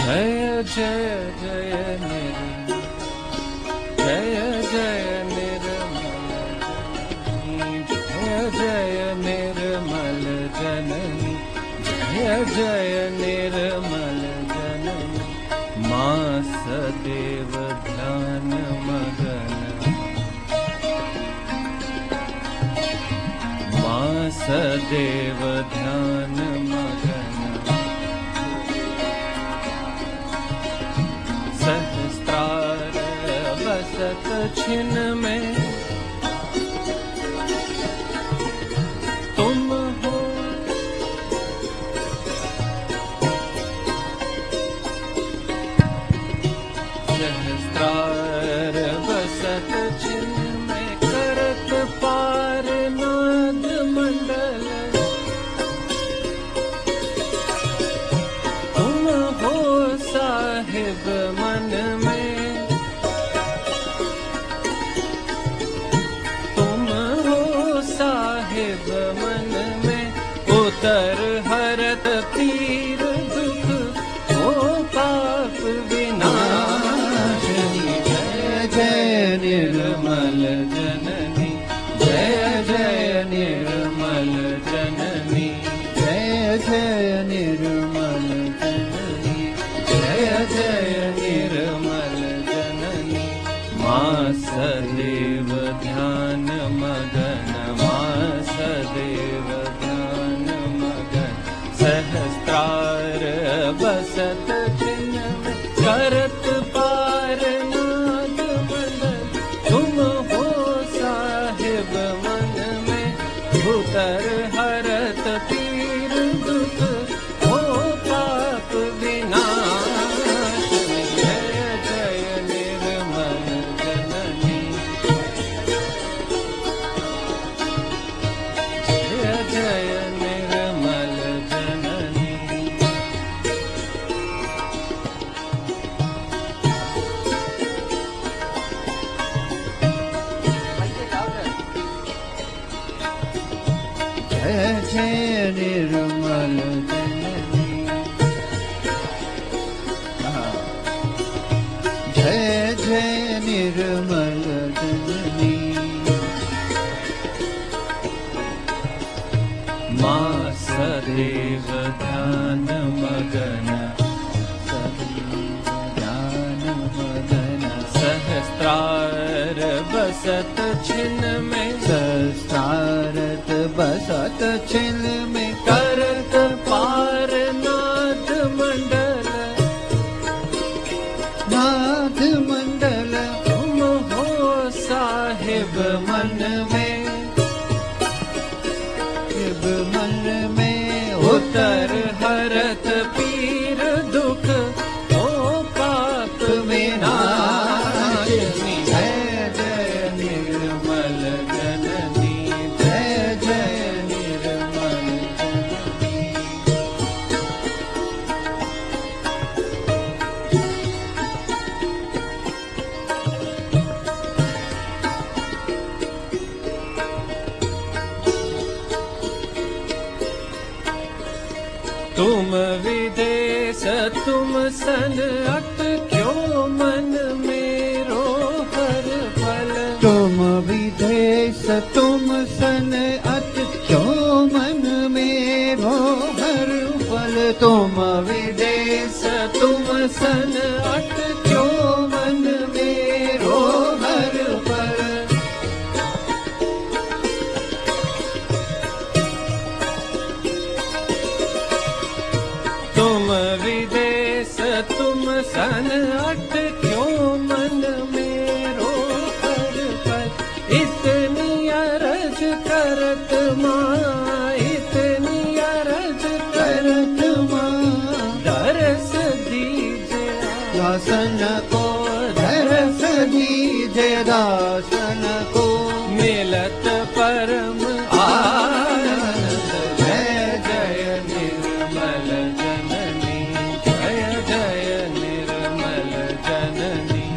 जय जय जय निर्मल, जय जय निर्मल जननी, जय जय निर्मल जननी, जय जय निर्मल जननी। माँ सदैव ध्यान मगन, माँ सदैव ध्यान मगन। सहस्रार बसत छिन्न में तुम हो, सहस्रार बसत छिन्न में करत पार नाद मंडल। तुम हो साहिब मन में, तुम हो साहिब मन में। उतर हरत पीर दुख हो पाप विनाशनी। जय जय निर्मल जननी, जय जय निर्मल जननी, जय जय निर्मल जननी, जय जय निर्मल जननी। माँ सदैव ध्यान मगन, माँ सदैव ध्यान मगन। सहस्रार बसत छिन्न में करत पार नाद मंडल। तुम हो साहिब मन में, भूतर हरत पीर दुख हो पाप विनाश। जय जय निर्मल जननी, जय जय निर्मल जननी। जय जय निर्मल जननी, जय जय निर्मल जननी। माँ सदैव ध्यान मगन, सदैव ध्यान मगन। सहस्रार बसत छिन्न में, सहस्रारत बसत छिन्न में। करत पार नाद मंडल, नाद मंडल। तुम हो साहिब मन में, साहिब मन में। उतर हरत पीर दुख हो पाप विनाशनी। जय जय निर्मल जननी, जय जय निर्मल जननी। तुम विध तुम सन अटक्यो मन मेरो हर पल। तुम विदेश तुम सन अटक्यो मन मेरो हर पल। तुम विदेश तुम सन अटक्यो मन मेरो हर पल। तुम विदेश तुम सन अटक्यो मन मेरो हर पल। इतनी अरज करत माँ इतनी अरज करत माँ दरस दीजे दासन को दरस दीजे दासन को। मिलत परम आनंद जय जय निर्मल जननी जय जय निर्मल जननी।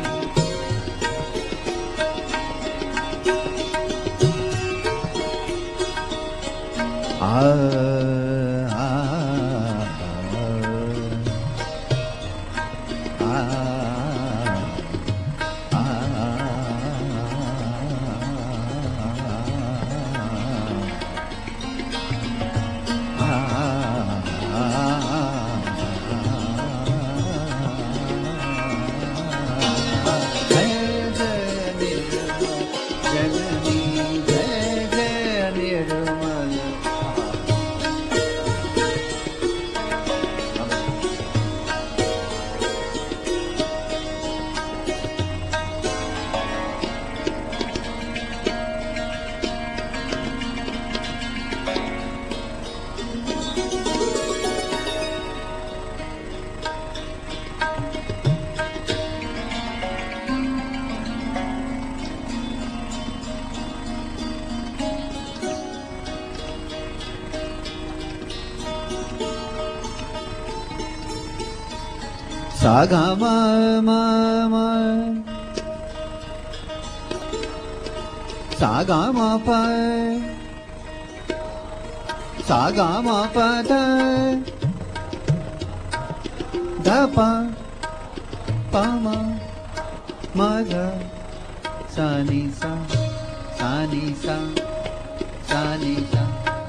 Sa ga ma ma ma sa ga ma pa sa ga ma pa da pa ma ga sa ni sa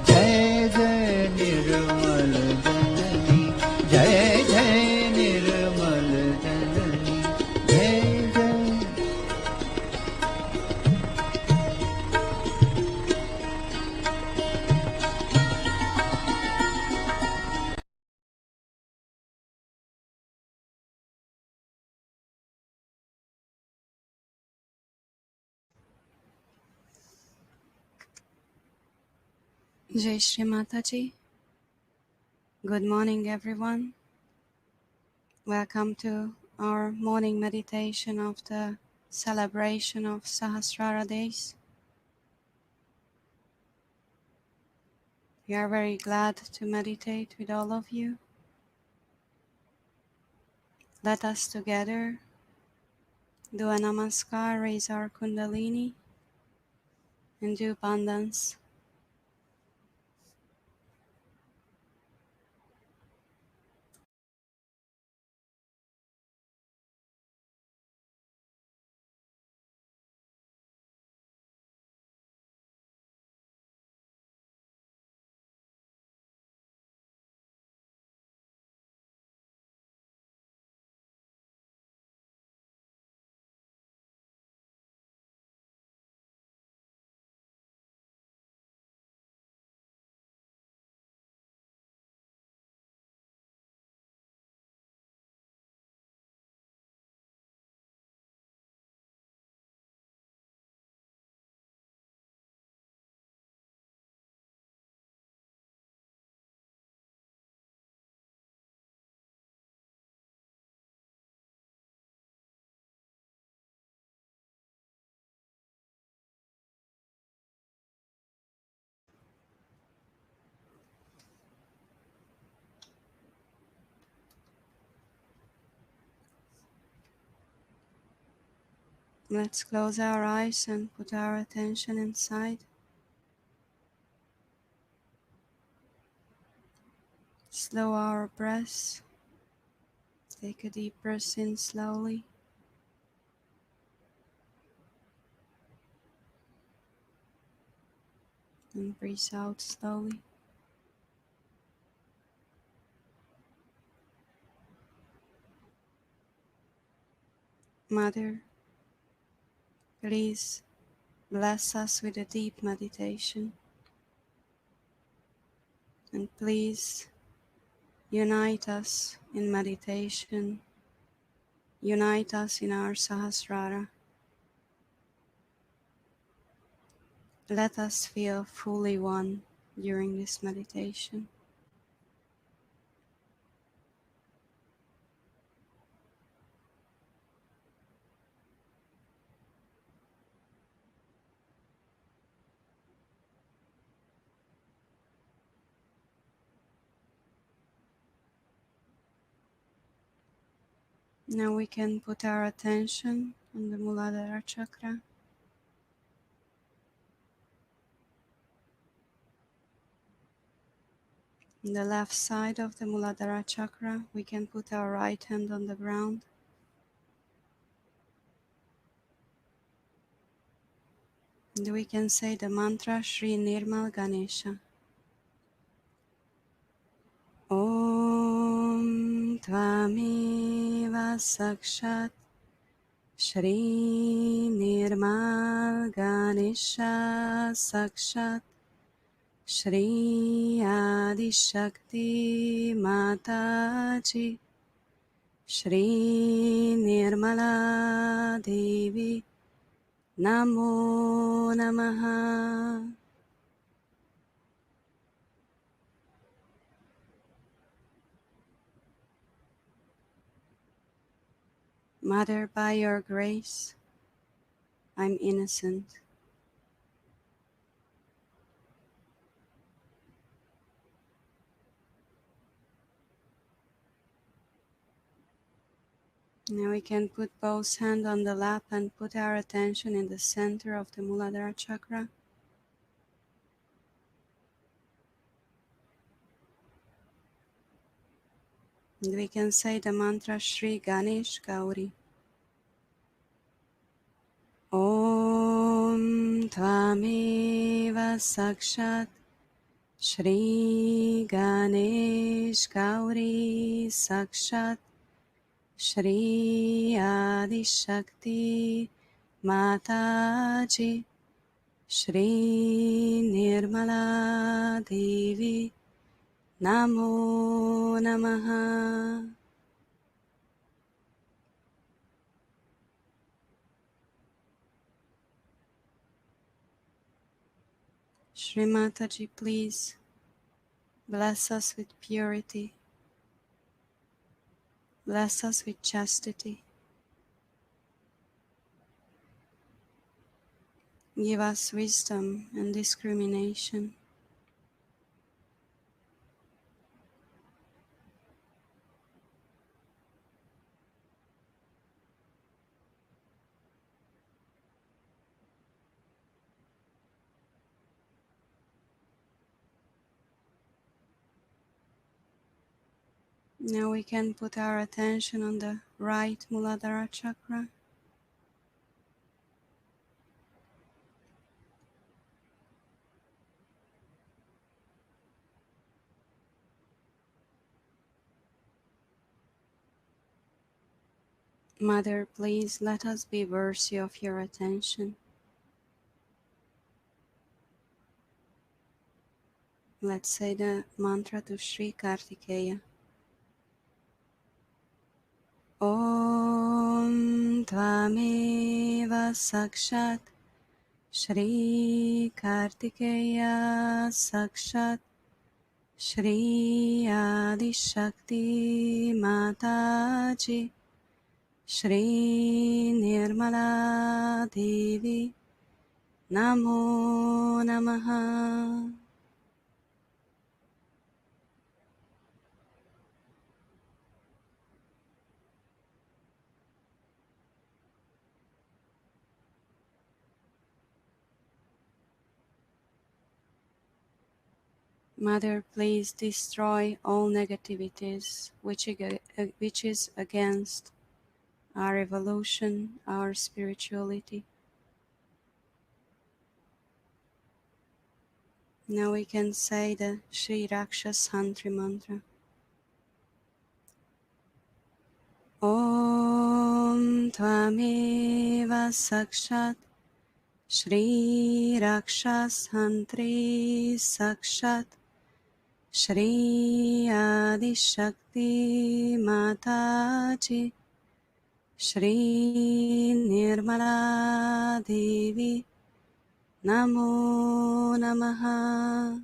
jai jai nirmal janani jai jai निर्मल जननी जय जय। Jai Shri Mataji. Good morning, everyone. Welcome to our morning meditation of the celebration of Sahasraradays. We are very glad to meditate with all of you. Let us together do a namaskar, raise our kundalini, and do bandhans. Let's close our eyes and put our attention inside. Slow our breaths. Take a deep breath in slowly and breathe out slowly. Mother, please bless us with a deep meditation, and please unite us in meditation, unite us in our Sahasrara. Let us feel fully one during this meditation. Now we can put our attention on the Muladhara chakra. On the left side of the Muladhara chakra, we can put our right hand on the ground. And we can say the mantra Shri Nirmal Ganesha. Om Tvameva Sakshat Shri Nirmal Ganesha Sakshat Shri Adi Shakti Mataji Shri Nirmala Devi Namo Namaha. Mother, by your grace, I'm innocent. Now we can put both hands on the lap and put our attention in the center of the Muladhara chakra. And we can say the mantra Shri Ganesh Gauri. Om Tvameva Sakshat Shri Ganesh Gauri Sakshat Shri Adi Shakti Mataji Shri Nirmala Devi Namo Namaha. Shri Mataji, please bless us with purity, bless us with chastity, give us wisdom and discrimination. Now we can put our attention on the right Muladhara chakra. Mother, please let us be worthy of your attention. Let's say the mantra to Sri Kartikeya. Om Tvameva Sakshat Shri Kartikeya Sakshat Shri Adi Shakti Mataji Shri Nirmala Devi Namo Namaha. Mother, please destroy all negativities which is against our evolution, our spirituality. Now we can say the Sri Rakshas Hantri mantra. Om Tvameva Sakshat Shri Rakshas Hantri Sakshat Shri Adi Shakti Mataji Shri Nirmala Devi Namo Namaha.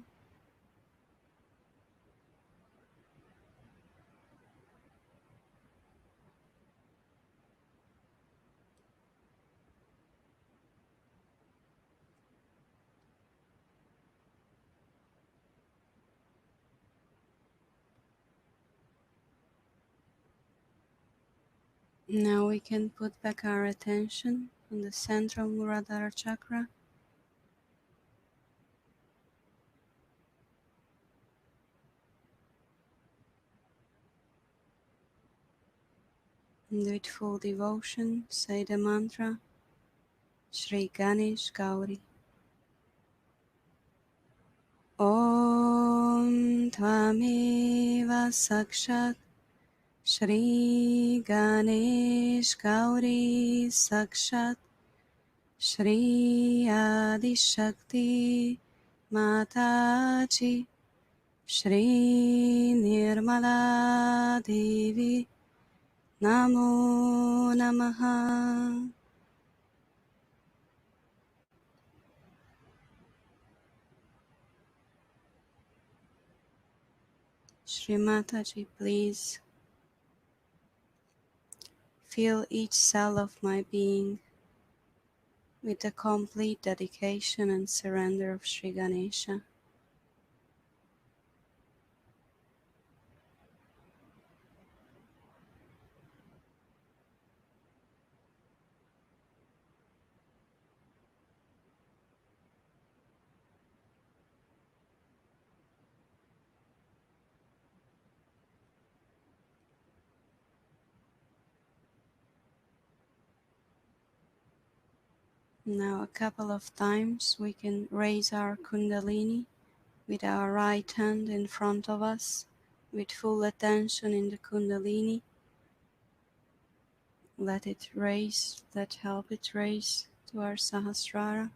Now we can put back our attention on the central Muladhara chakra. And with full devotion, say the mantra Shri Ganesh Gauri. Om Tvameva Sakshat Shri Ganesh Gauri Sakshat Shri Adi Shakti Mataji Shri Nirmala Devi Namo Namaha. Shri Mataji, please fill each cell of my being with the complete dedication and surrender of Sri Ganesha. Now a couple of times we can raise our Kundalini with our right hand in front of us, with full attention in the Kundalini. Let it raise, let help it raise to our Sahasrara.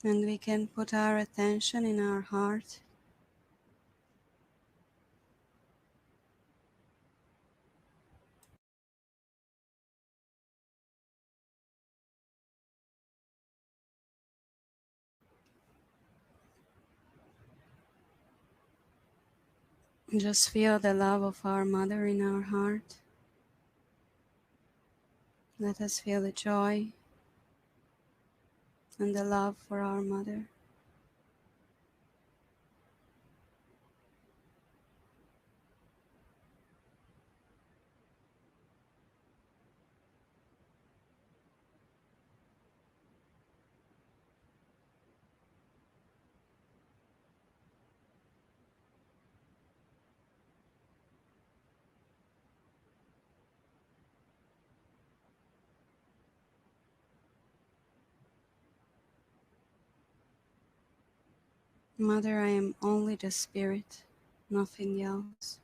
And we can put our attention in our heart. Just feel the love of our mother in our heart. Let us feel the joy and the love for our mother. Mother, I am only the spirit, nothing else.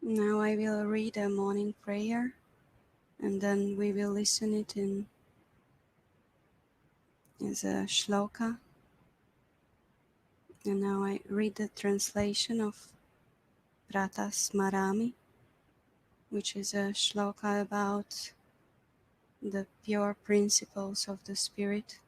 Now I will read a morning prayer and then we will listen it in as a shloka. And now I read the translation of Pratasmarami, which is a shloka about the pure principles of the spirit.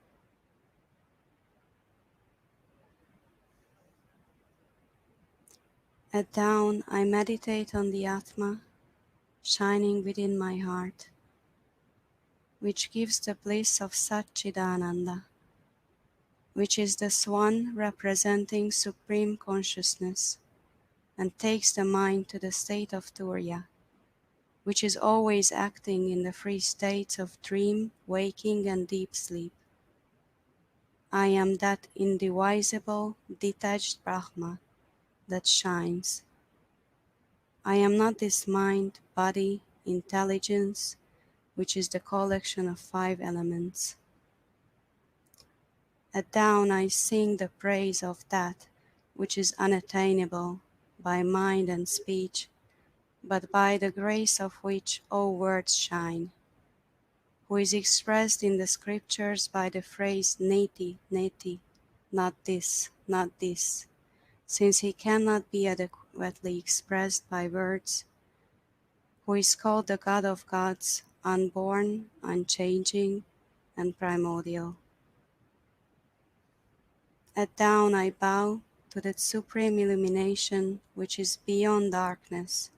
At dawn, I meditate on the Atma shining within my heart, which gives the bliss of Satchidananda, which is the swan representing supreme consciousness, and takes the mind to the state of Turiya, which is always acting in the three states of dream, waking, and deep sleep. I am that indivisible, detached Brahma that shines. I am not this mind, body, intelligence, which is the collection of 5 elements. At dawn I sing the praise of that which is unattainable by mind and speech, but by the grace of which all words shine, who is expressed in the scriptures by the phrase neti, neti, not this, since he cannot be adequately expressed by words, who is called the God of gods, unborn, unchanging, and primordial. At dawn I bow to that supreme illumination which is beyond darkness,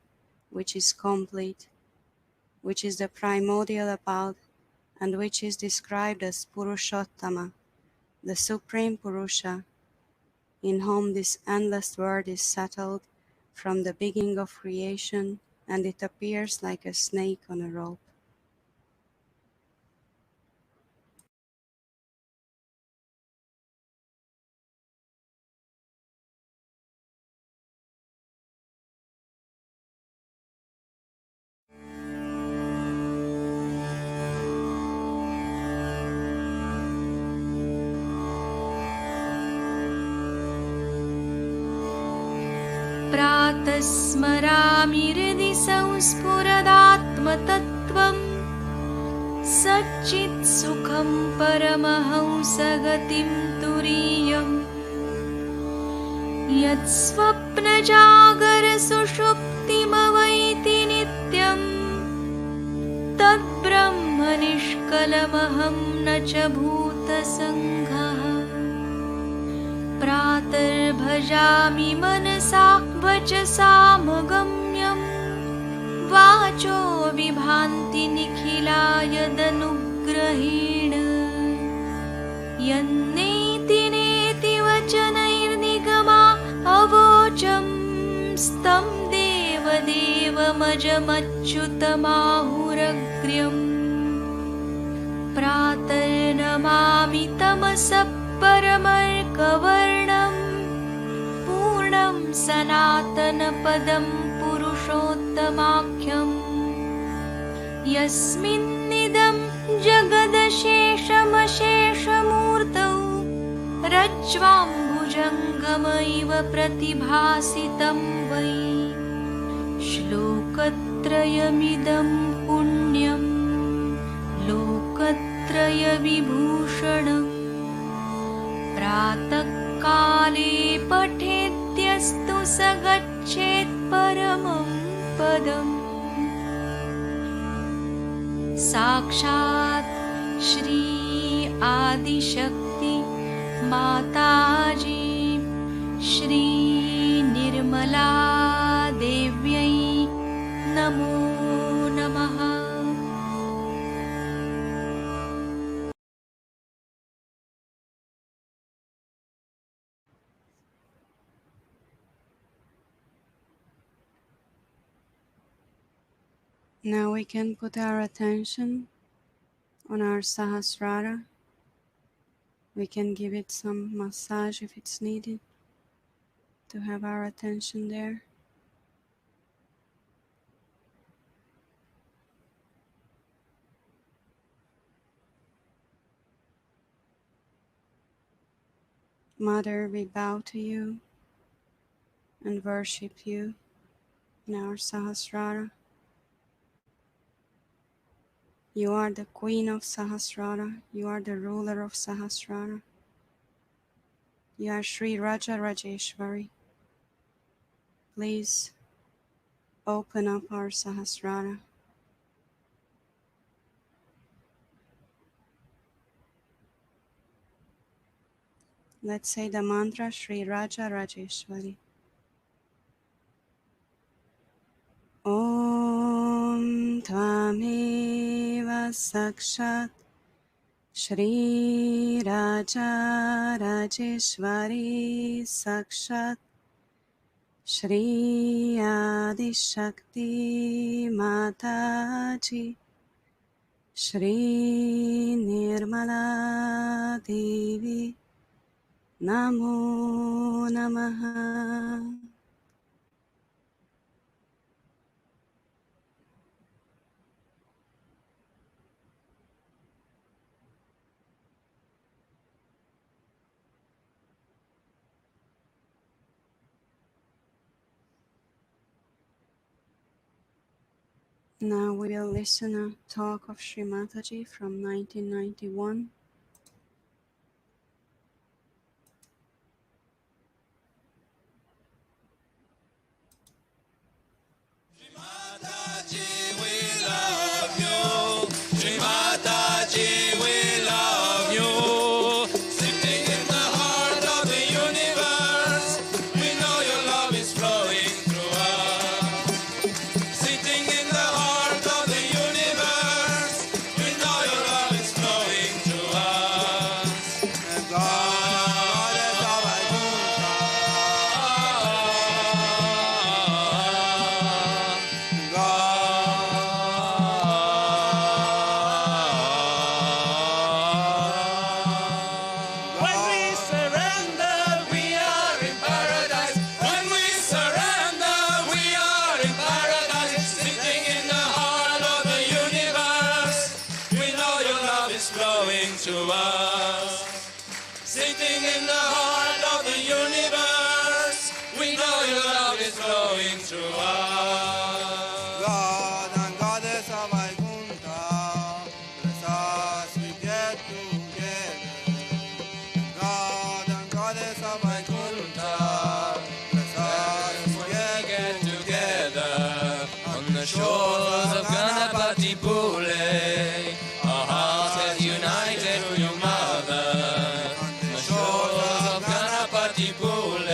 which is complete, which is the primordial about, and which is described as Purushottama, the Supreme Purusha, in whom this endless world is settled from the beginning of creation, and it appears like a snake on a rope. प्रातः स्मरामि हृदि संस्फुरदात्मतत्त्वम् सच्चित्सुखं परमहंसगतिं तुरीयम् यत्स्वप्नजागरसुषुप्तिमवैति नित्यम् तद्ब्रह्म निष्कलमहं न च भूतसङ्घः प्रातर्भजामि मनसा वचसामगम्यं वाचो विभान्ति निखिला यदनुग्रहेण यन्नेति नेति वचनैर्निगमा अवोचं स्तं देवदेवमजमच्युतमाहुरग्र्यम् प्रातर्नमामि तमसः परमर्कवर्णं पूर्णं सनातनपदं पुरुषोत्तमाख्यं यस्मिन्निदं जगदशेषमशेषमूर्तौ रज्ज्वाम्बुजङ्गमैव प्रतिभासितं वै श्लोकत्रयमिदं पुण्यं लोकत्रयविभूषणम् प्रातःकाले पठेद्यस्तु स गच्छेत् परमं पदम् साक्षात् श्री आदिशक्ति माताजी श्री निर्मला देव्यै नमो नमः। Now we can put our attention on our Sahasrara. We can give it some massage if it's needed to have our attention there. Mother, we bow to you and worship you in our Sahasrara. You are the Queen of Sahasrara. You are the ruler of Sahasrara. You are Sri Raja Rajeshwari. Please open up our Sahasrara. Let's say the mantra Sri Raja Rajeshwari. Om Tvameva Sakshat Shri Raja Rajeshwari Sakshat Shri Adi Shakti Mataji Shri Nirmala Devi Namo Namaha. Now we will listen a talk of Sri Mataji from 1991. To us, sitting in the heart of the universe, we know your love is flowing to us. God and Goddess of Vaikuntha, bless us, we get together. God and Goddess of Vaikuntha, bless us, we get together. On the shores of Ganapati Pule, our hearts are united to your mother. On the shores of Ganapati Pule,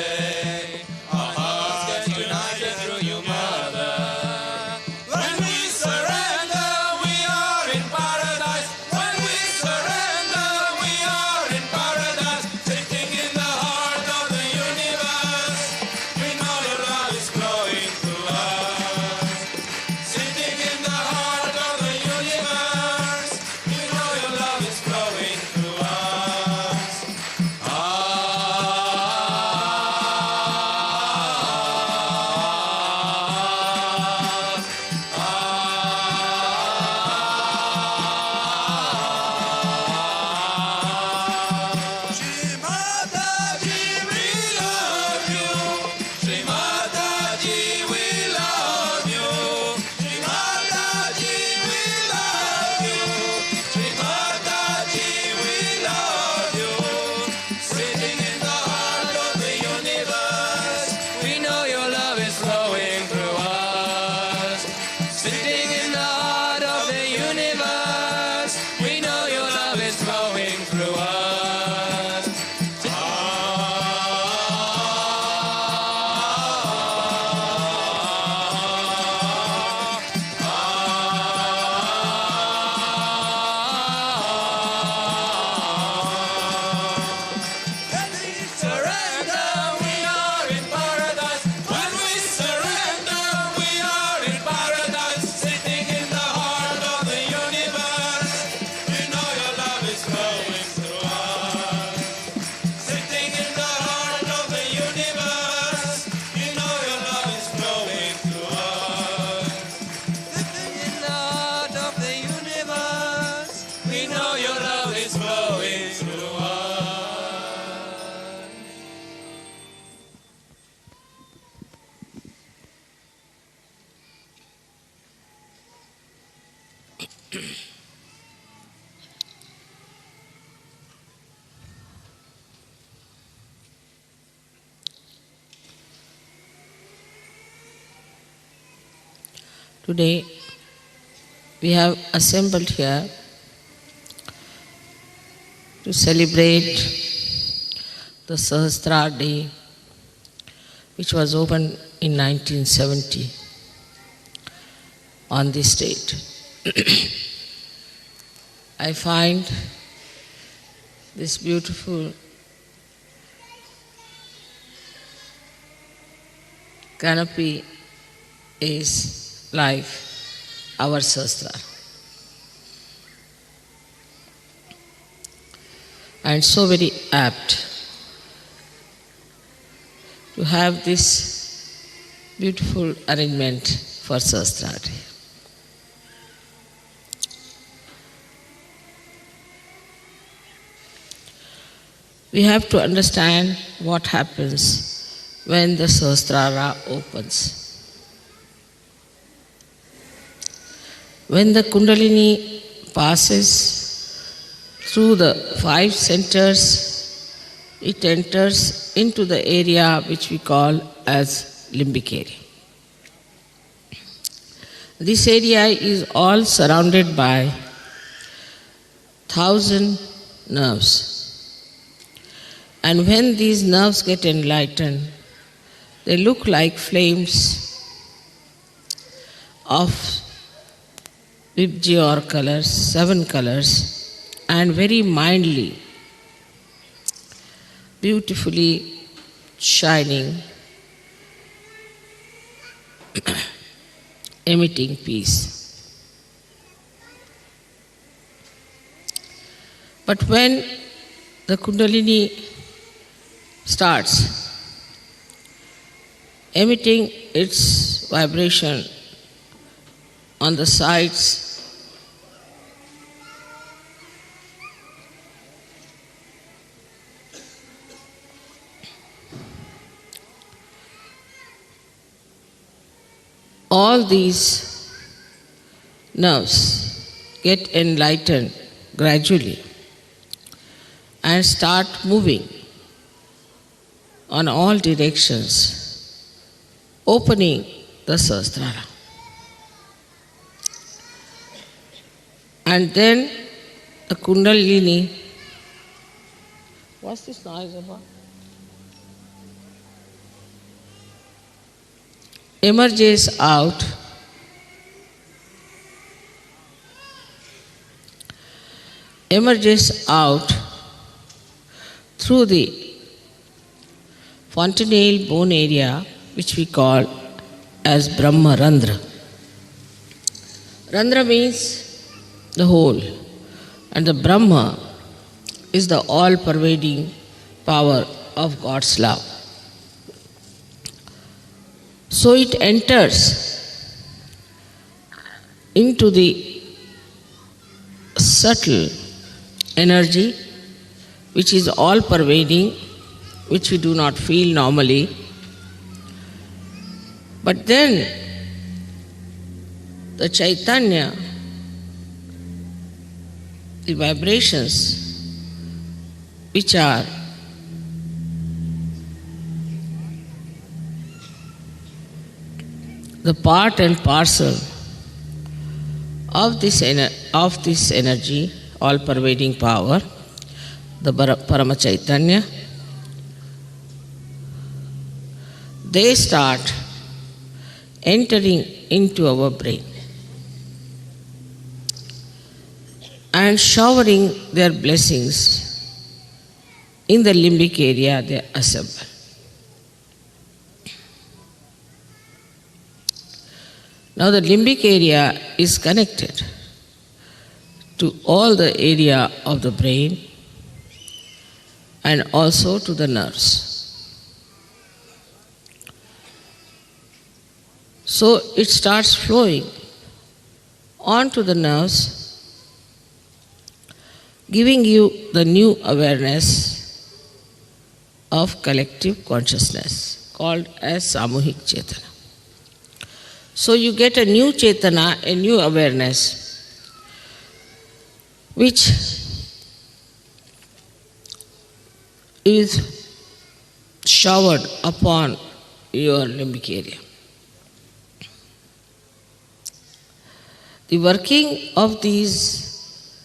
Today we have assembled here to celebrate the Sahasraraday, which was opened in 1970 on this date. I find this beautiful canopy is like our Sahasrara. And so very apt to have this beautiful arrangement for Sahasraraday. We have to understand what happens when the Sahasrara opens. When the Kundalini passes through the 5 centers, it enters into the area which we call as limbic area. This area is all surrounded by 1,000 nerves. And when these nerves get enlightened, they look like flames of Vibgyor colors, 7 colors, and very mildly, beautifully shining, emitting peace. But when the Kundalini starts emitting its vibration on the sides, all these nerves get enlightened gradually and start moving on all directions, opening the Sahasrara. And then the Kundalini, what's this noise about? Emerges out through the fontanelle bone area, which we call as Brahma Randhra. Randhra means the whole, and the Brahma is the all-pervading power of God's love. So it enters into the subtle energy, which is all-pervading, which we do not feel normally. But then the Chaitanya, the vibrations, which are the part and parcel of this energy, all-pervading power, the Parama Chaitanya, they start entering into our brain and showering their blessings in the limbic area they assemble. Now the limbic area is connected to all the area of the brain and also to the nerves. So it starts flowing onto the nerves, giving you the new awareness of collective consciousness called as Samuhik Chetana. So you get a new Chetana, a new awareness, which is showered upon your limbic area. the working of these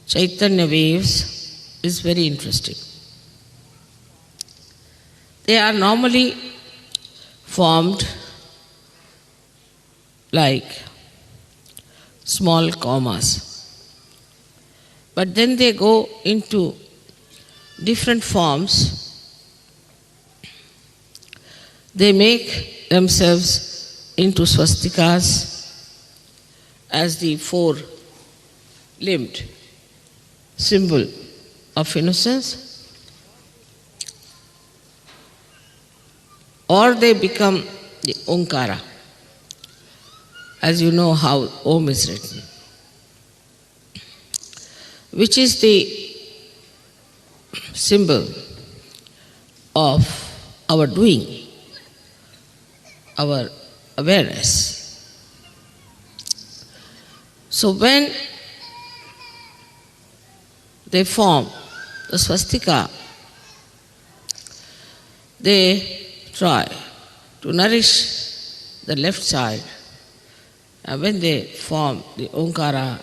Chaitanya waves is very interesting. They are normally formed like small commas. But then they go into different forms. They make themselves into swastikas as the four-limbed symbol of innocence, or they become the Omkara, as you know how Om is written, which is the symbol of our doing, our awareness. So when they form the swastika, they try to nourish the left side, and when they form the Omkara,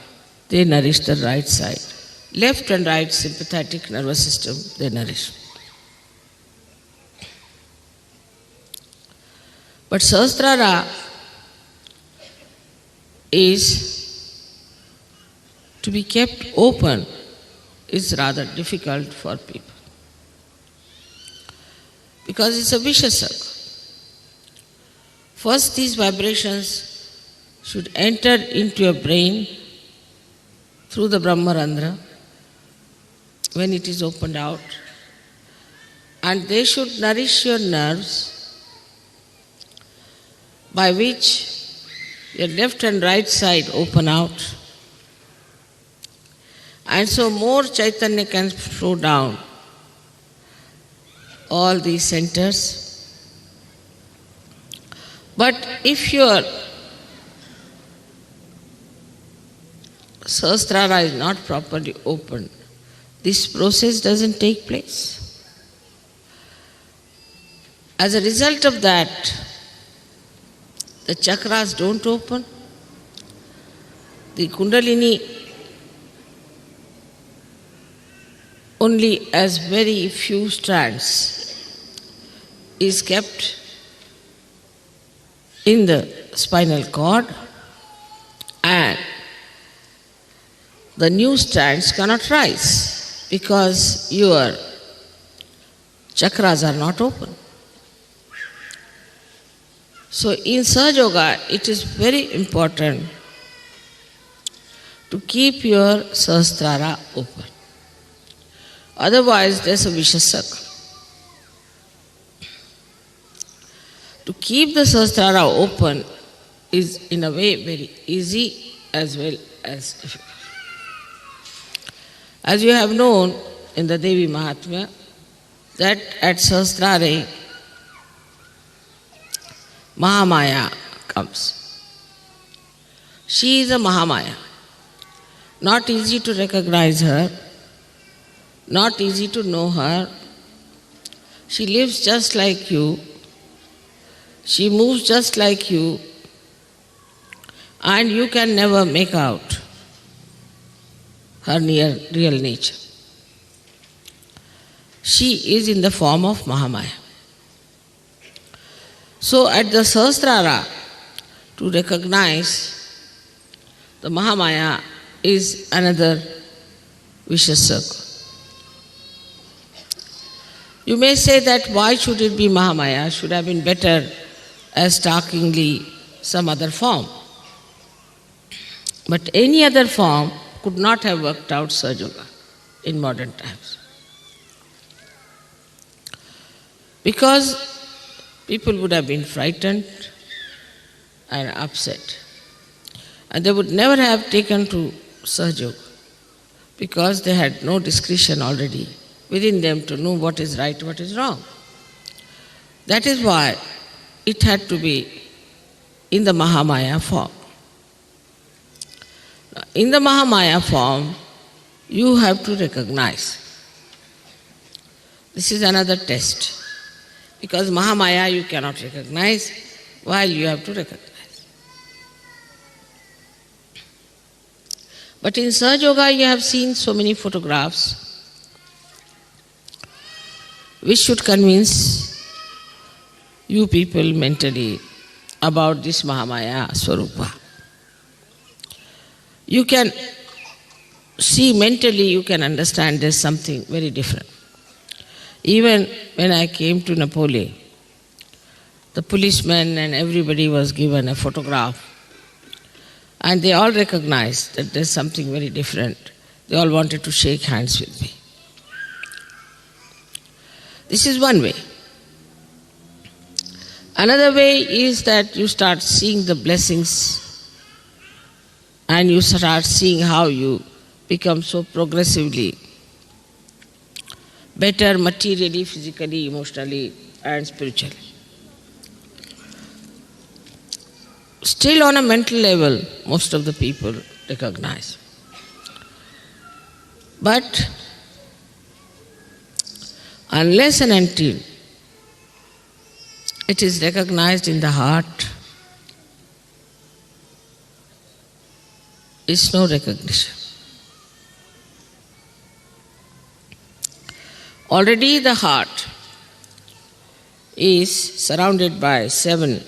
they nourish the right side. Left and right sympathetic nervous system they nourish. But Sahasrara is to be kept open is rather difficult for people, because it's a vicious circle. First, these vibrations should enter into your brain through the Brahmarandhra when it is opened out, and they should nourish your nerves, by which your left and right side open out. And so more Chaitanya can flow down all these centers. But if your Sahasrara is not properly opened, this process doesn't take place. As a result of that, the chakras don't open, the Kundalini only as very few strands is kept in the spinal cord, and the new strands cannot rise because your chakras are not open. So in Sahaja Yoga, it is very important to keep your Sahasrara open. Otherwise, there's a vicious circle. To keep the Sahasrara open is in a way very easy as well as difficult. As you have known in the Devi Mahatmya, that at Sahasraraday, Mahamaya comes. She is a Mahamaya. Not easy to recognize her, not easy to know her. She lives just like you, she moves just like you, and you can never make out her real nature. She is in the form of Mahamaya. So at the Sahasrara, to recognize the Mahamaya is another vicious circle. You may say that why should it be Mahamaya? Should have been better as starkingly some other form. But any other form could not have worked out Sahaja Yoga in modern times. Because people would have been frightened and upset. And they would never have taken to Sahaja Yoga because they had no discretion already within them to know what is right, what is wrong. That is why it had to be in the Mahamaya form. Now, in the Mahamaya form, you have to recognize. This is another test. Because Mahamaya you cannot recognize, while you have to recognize. But in Sahaja Yoga you have seen so many photographs which should convince you people mentally about this Mahamaya Swarupa. You can see mentally, you can understand there's something very different. Even when I came to Napoli, the policemen and everybody was given a photograph, and they all recognized that there's something very different. They all wanted to shake hands with me. This is one way. Another way is that you start seeing the blessings and you start seeing how you become so progressively better materially, physically, emotionally, and spiritually. Still on a mental level, most of the people recognize. But unless and until it is recognized in the heart, it's no recognition. Already the heart is surrounded by 7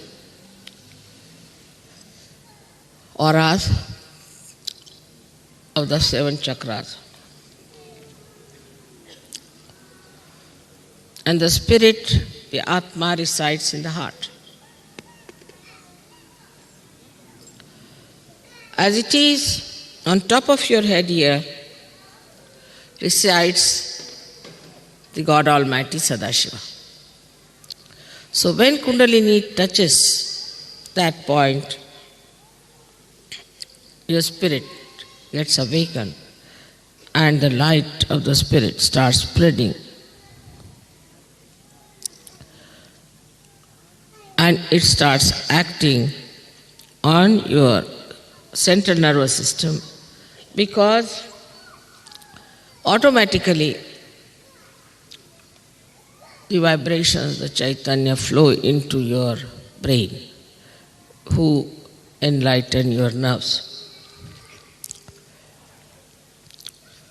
auras of the 7 chakras. And the spirit, the Atma, resides in the heart. As it is on top of your head here, resides the God Almighty Sadashiva. So when Kundalini touches that point, your spirit gets awakened and the light of the spirit starts spreading. And it starts acting on your central nervous system, because automatically the vibrations, the Chaitanya flow into your brain, who enlighten your nerves.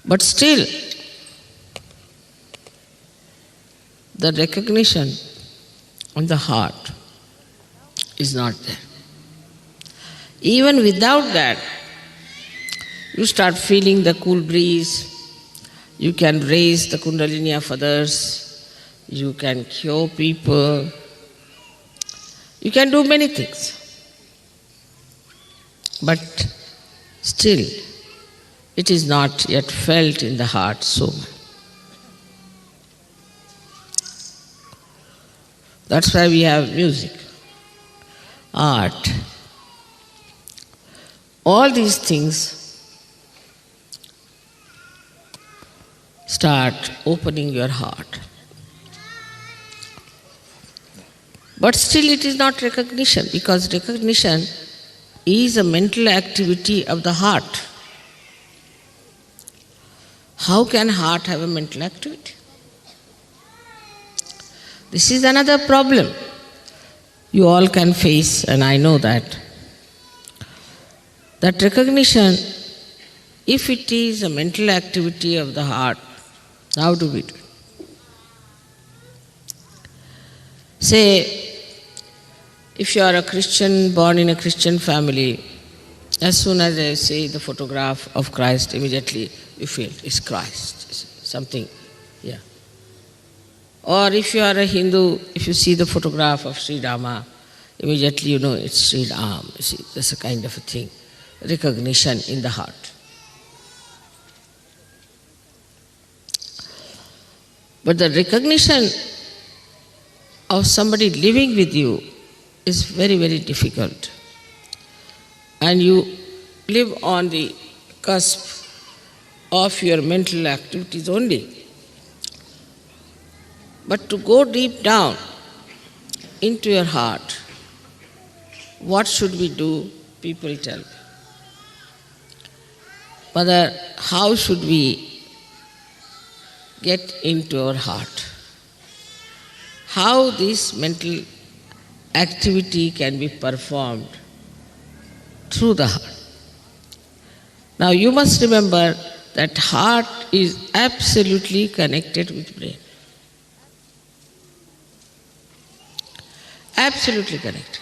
But still, the recognition on the heart is not there. Even without that, you start feeling the cool breeze, you can raise the Kundalini of others, you can cure people, you can do many things. But still, it is not yet felt in the heart so much. That's why we have music, art. All these things start opening your heart. But still it is not recognition, because recognition is a mental activity of the heart. How can heart have a mental activity? This is another problem you all can face, and I know that. That recognition, if it is a mental activity of the heart, how do we do it? Say, if you are a Christian, born in a Christian family, as soon as I say the photograph of Christ, immediately you feel it's Christ, it's something, yeah. Or if you are a Hindu, if you see the photograph of Sri Rama, immediately you know it's Sri Ram. You see, that's a kind of a thing, recognition in the heart. But the recognition of somebody living with you is very, very difficult. And you live on the cusp of your mental activities only. But to go deep down into your heart, what should we do? People tell me. Mother, how should we get into our heart? How this mental activity can be performed through the heart? Now you must remember that heart is absolutely connected with brain. Absolutely connected.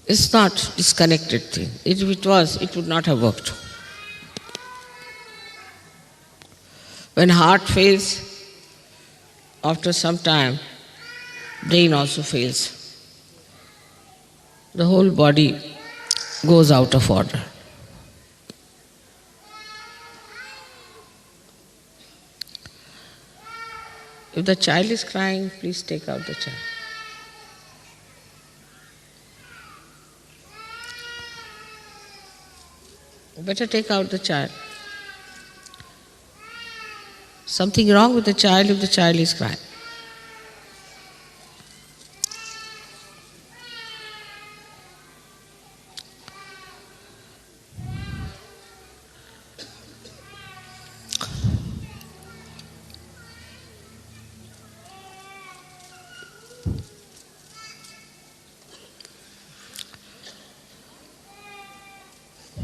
It's not disconnected thing. If it was, it would not have worked. When heart fails, after some time, brain also fails. The whole body goes out of order. If the child is crying, please take out the child. Better take out the child. Something wrong with the child if the child is crying.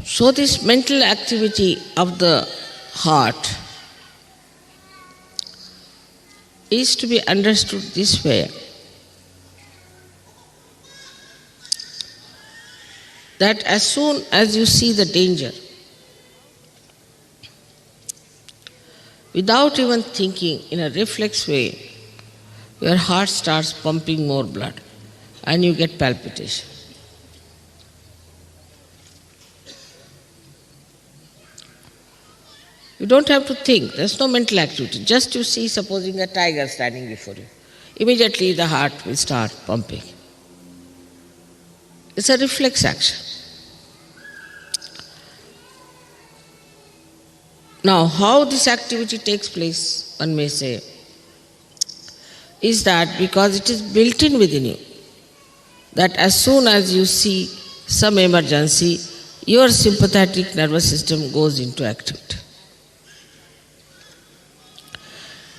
So this mental activity of the heart is to be understood this way, that as soon as you see the danger, without even thinking, in a reflex way, your heart starts pumping more blood and you get palpitation. You don't have to think, there's no mental activity. Just you see, supposing a tiger standing before you, immediately the heart will start pumping. It's a reflex action. Now, how this activity takes place, one may say, is that because it is built in within you, that as soon as you see some emergency, your sympathetic nervous system goes into activity.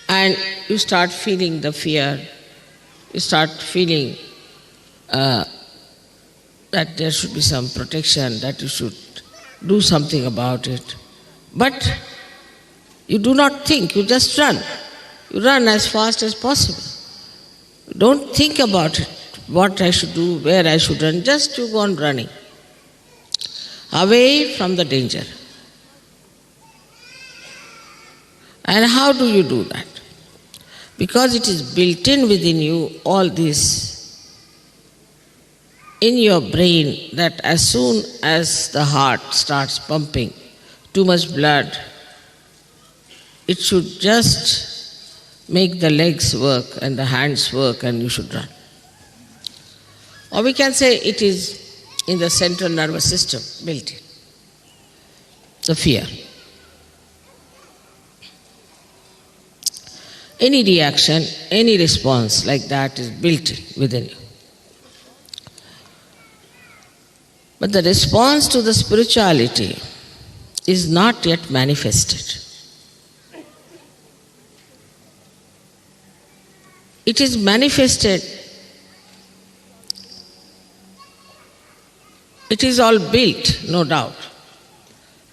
And you start feeling the fear, you start feeling that there should be some protection, that you should do something about it. But you do not think, you just run. You run as fast as possible. You don't think about it, what I should do, where I should run, just you go on running, away from the danger. And how do you do that? Because it is built in within you, all this, in your brain, that as soon as the heart starts pumping too much blood, it should just make the legs work and the hands work and you should run. Or we can say it is in the central nervous system, built in, the fear. Any reaction, any response like that is built in within you. But the response to the spirituality is not yet manifested. It is manifested, it is all built, no doubt,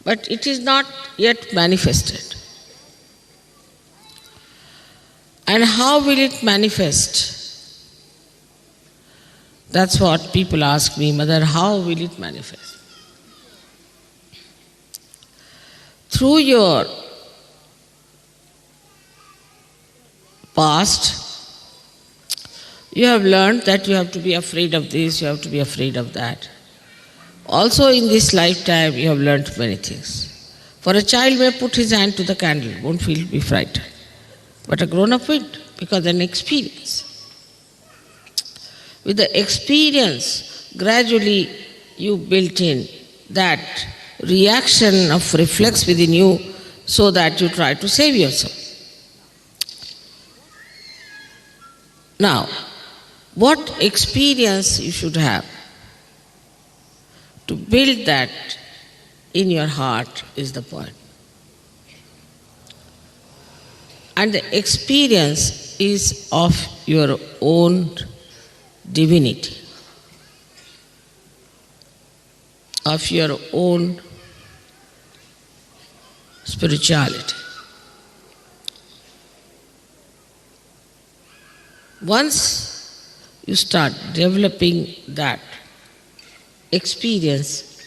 but it is not yet manifested. And how will it manifest? That's what people ask me, Mother, how will it manifest? Through your past, you have learned that you have to be afraid of this, you have to be afraid of that. Also in this lifetime, you have learned many things. For a child may put his hand to the candle, won't be frightened. But a grown-up will, because an experience. With the experience, gradually you built in that reaction of reflex within you so that you try to save yourself. Now, what experience you should have to build that in your heart is the point. And the experience is of your own divinity. of your own spirituality. Once you start developing that experience,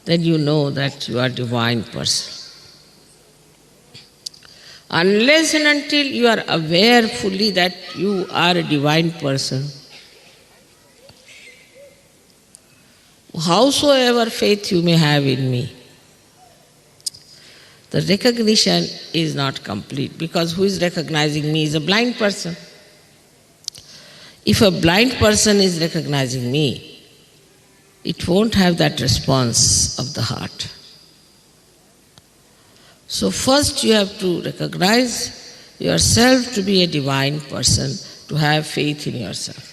then you know that you are a divine person. Unless and until you are aware fully that you are a divine person, howsoever faith you may have in me, the recognition is not complete, because who is recognizing me is a blind person. If a blind person is recognizing me, it won't have that response of the heart. So first you have to recognize yourself to be a divine person, to have faith in yourself.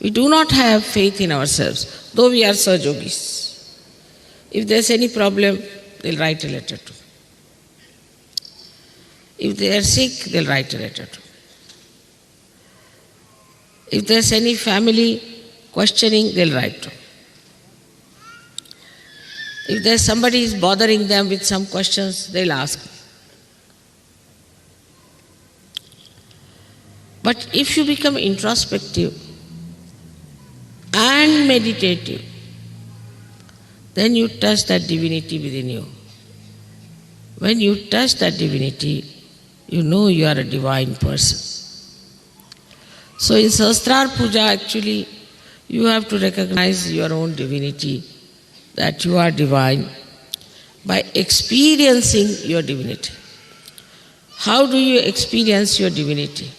We do not have faith in ourselves, though we are Sahajogis. If there's any problem, they'll write a letter to. If they are sick, they'll write a letter to. If there's any family questioning, they'll write to. If there's somebody is bothering them with some questions, they'll ask. But if you become introspective and meditative, then you touch that divinity within you. When you touch that divinity, you know you are a divine person. So in Sahasrara Puja, actually, you have to recognize your own divinity, that you are divine, by experiencing your divinity. How do you experience your divinity?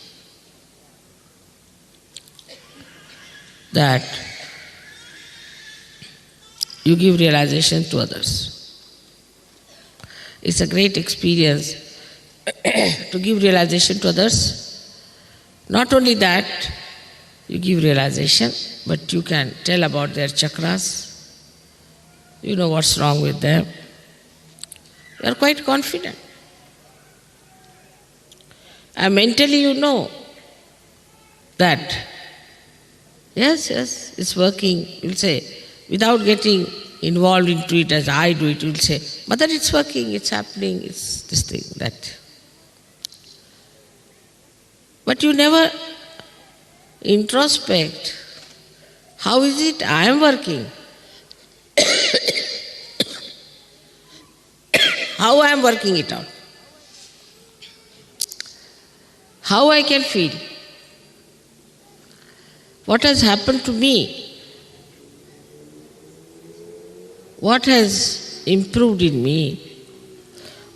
That you give realization to others. It's a great experience to give realization to others. Not only that, you give realization, but you can tell about their chakras. You know what's wrong with them. You are quite confident. And mentally you know that, yes, it's working. You'll say, without getting involved into it as I do it, you'll say, Mother, it's working, it's happening, it's this thing, that. But you never introspect. How is it I am working? How I am working it out? How I can feel? What has happened to me? What has improved in me?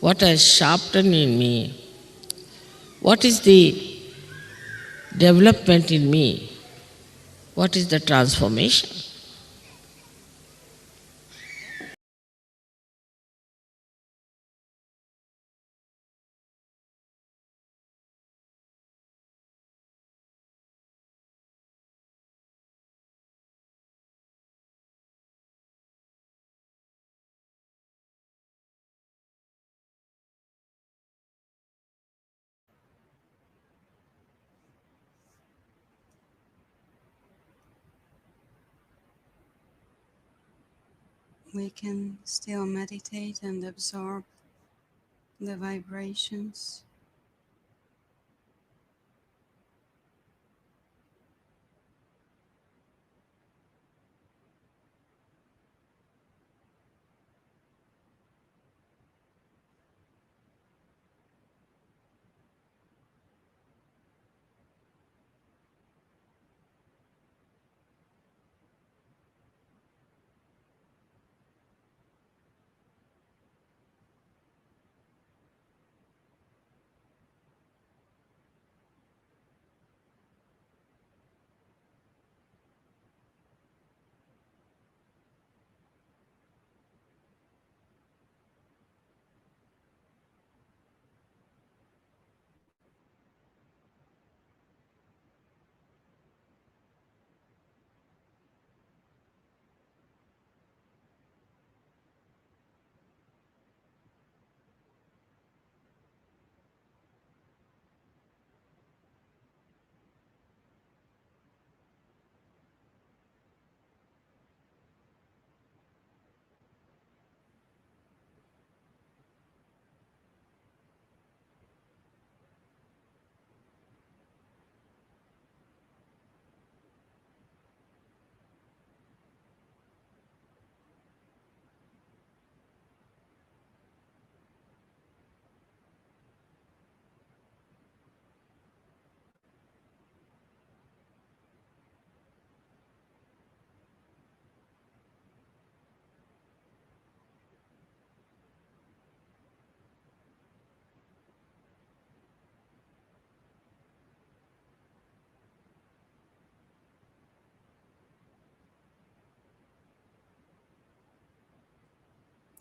What has sharpened in me? What is the development in me? What is the transformation? We can still meditate and absorb the vibrations.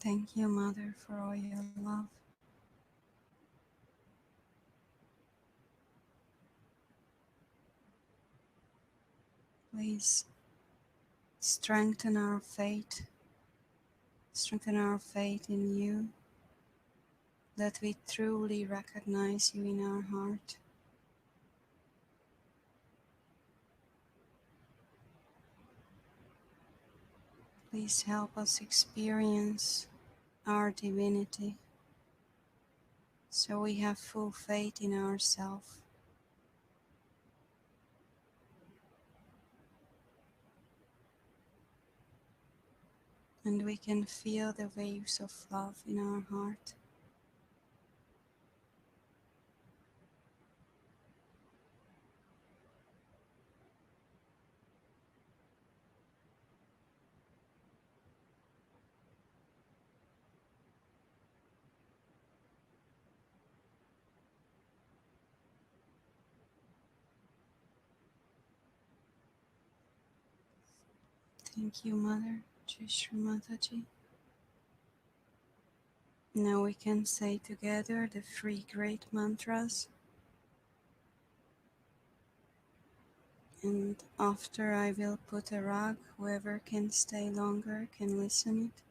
Thank you, Mother, for all your love. Please strengthen our faith in you, that we truly recognize you in our heart. Please help us experience our divinity, so we have full faith in ourselves. And we can feel the waves of love in our heart. Thank you, Mother. Jai Shri Mataji. Now we can say together the 3 great mantras. And after I will put a rag, whoever can stay longer can listen it.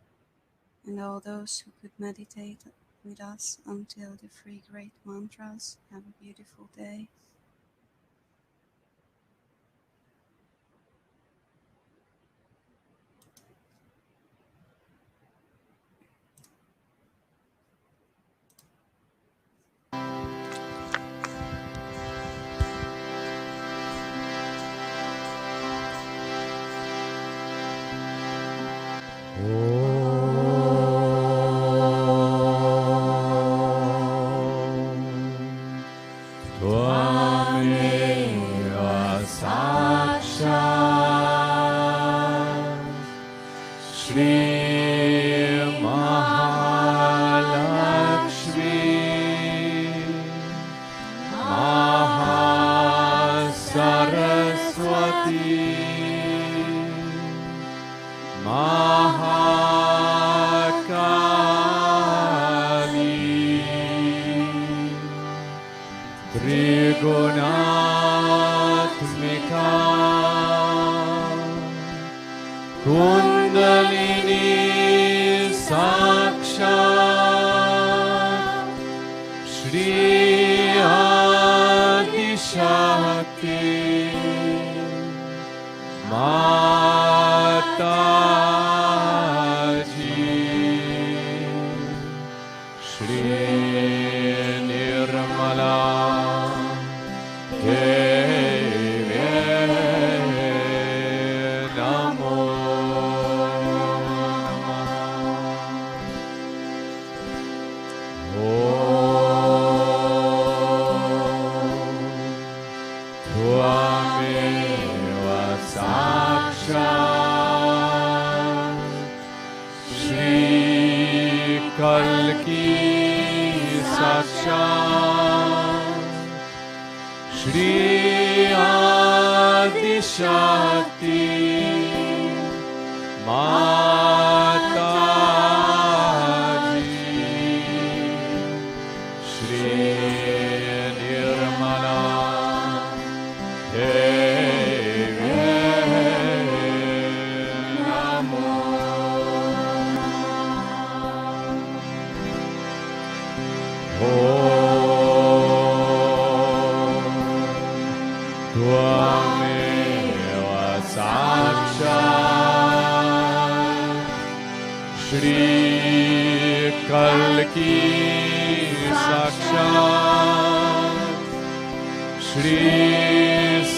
And all those who could meditate with us until the 3 great mantras, have a beautiful day.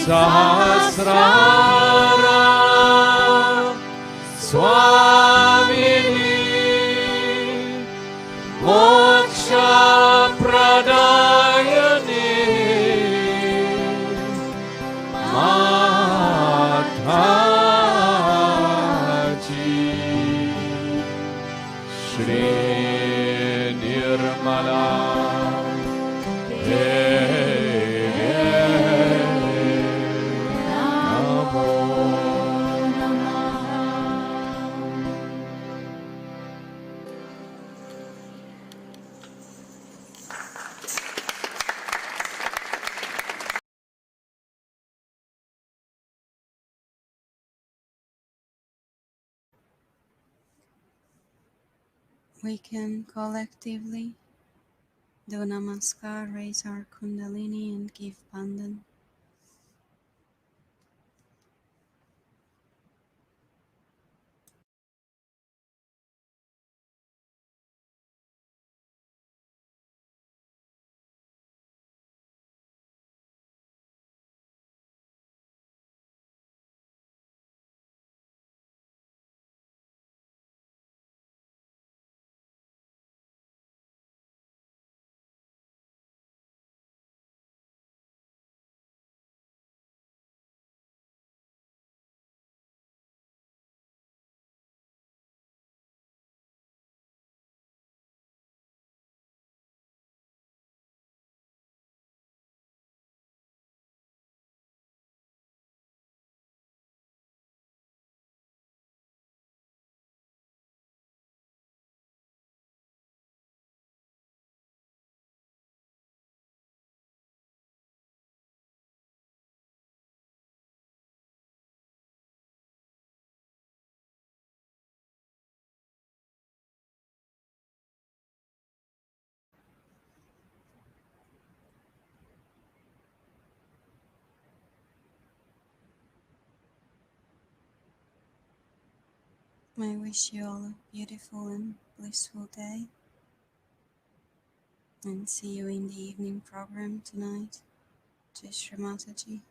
Sahasraraday Swamini Moksha Pradayani Mataji Shri Nirmala Devi Namo We can collectively do namaskar, raise our kundalini and give bandhan. I wish you all a beautiful and blissful day, and see you in the evening program tonight. Jai Shri Mataji.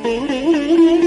Thank you.